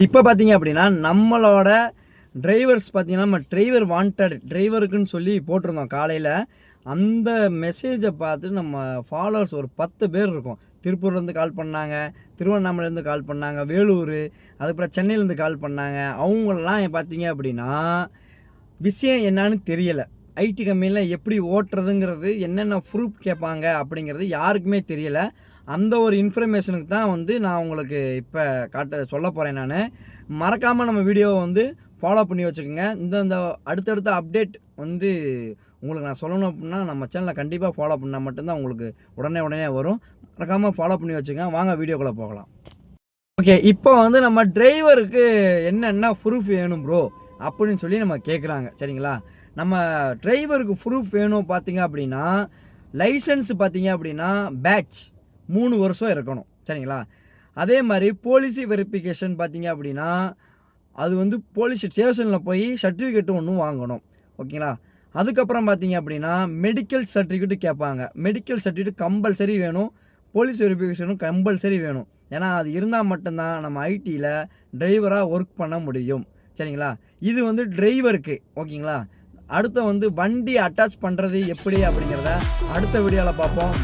இப்போ பார்த்தீங்க அப்படின்னா, நம்மளோட டிரைவர்ஸ் பார்த்தீங்கன்னா, நம்ம டிரைவர் வாண்டட் டிரைவருக்குன்னு சொல்லி போட்டிருந்தோம் காலையில. அந்த மெசேஜ பார்த்து நம்ம ஃபாலோவர்ஸ் ஒரு 10 பேர் இருக்கோம். திருப்பூர்லேருந்து கால் பண்ணாங்க, திருவண்ணாமலையிலேருந்து கால் பண்ணாங்க, வேலூர், அதுக்கப்புறம் சென்னையிலேருந்து கால் பண்ணாங்க. அவங்களலாம் பார்த்தீங்க அப்படின்னா, விஷயம் என்னான்னு தெரியல. ஐடி கம்பெனியில் எப்படி ஓட்டுறதுங்கிறது, என்னென்ன ப்ரூஃப் கேட்பாங்க அப்படிங்கிறது யாருக்குமே தெரியல. அந்த ஒரு இன்ஃபர்மேஷனுக்கு தான் நான் உங்களுக்கு இப்போ சொல்ல போகிறேன் நான். மறக்காமல் நம்ம வீடியோவை ஃபாலோ பண்ணி வச்சுக்கோங்க. இந்த அடுத்தடுத்த அப்டேட் உங்களுக்கு நான் சொல்லணும் அப்படின்னா, நம்ம சேனலை கண்டிப்பாக ஃபாலோ பண்ணால் மட்டும்தான் உங்களுக்கு உடனே வரும். மறக்காமல் ஃபாலோ பண்ணி வச்சுக்கோங்க. வாங்க வீடியோக்குள்ளே போகலாம். ஓகே, இப்போ நம்ம டிரைவருக்கு என்னென்ன ப்ரூஃப் வேணும் ப்ரோ அப்படின்னு சொல்லி நம்ம கேட்குறாங்க. சரிங்களா? நம்ம டிரைவருக்கு ப்ரூஃப் வேணும் பார்த்தீங்க அப்படின்னா, லைசன்ஸ் பார்த்தீங்க அப்படின்னா பேட்ச் 3 வருஷம் இருக்கணும். சரிங்களா? அதே மாதிரி போலீஸ் வெரிஃபிகேஷன் பார்த்தீங்க அப்படின்னா, அது போலீஸ் ஸ்டேஷனில் போய் சர்டிஃபிகேட் ஒன்று வாங்கணும். ஓகேங்களா? அதுக்கப்புறம் பார்த்தீங்க அப்படின்னா, மெடிக்கல் சர்டிஃபிகேட் கேட்பாங்க. மெடிக்கல் சர்டிஃபிகேட் கம்பல்சரி வேணும். போலீஸ் வெரிஃபிகேஷனும் கம்பல்சரி வேணும். ஏன்னா அது இருந்தால் மட்டும்தான் நம்ம ஐடியில் டிரைவராக ஒர்க் பண்ண முடியும். சரிங்களா? இது டிரைவருக்கு. ஓகேங்களா? அடுத்த வண்டி அட்டாச் பண்ணுறது எப்படி அப்படிங்கிறத அடுத்த வீடியோவில் பார்ப்போம்.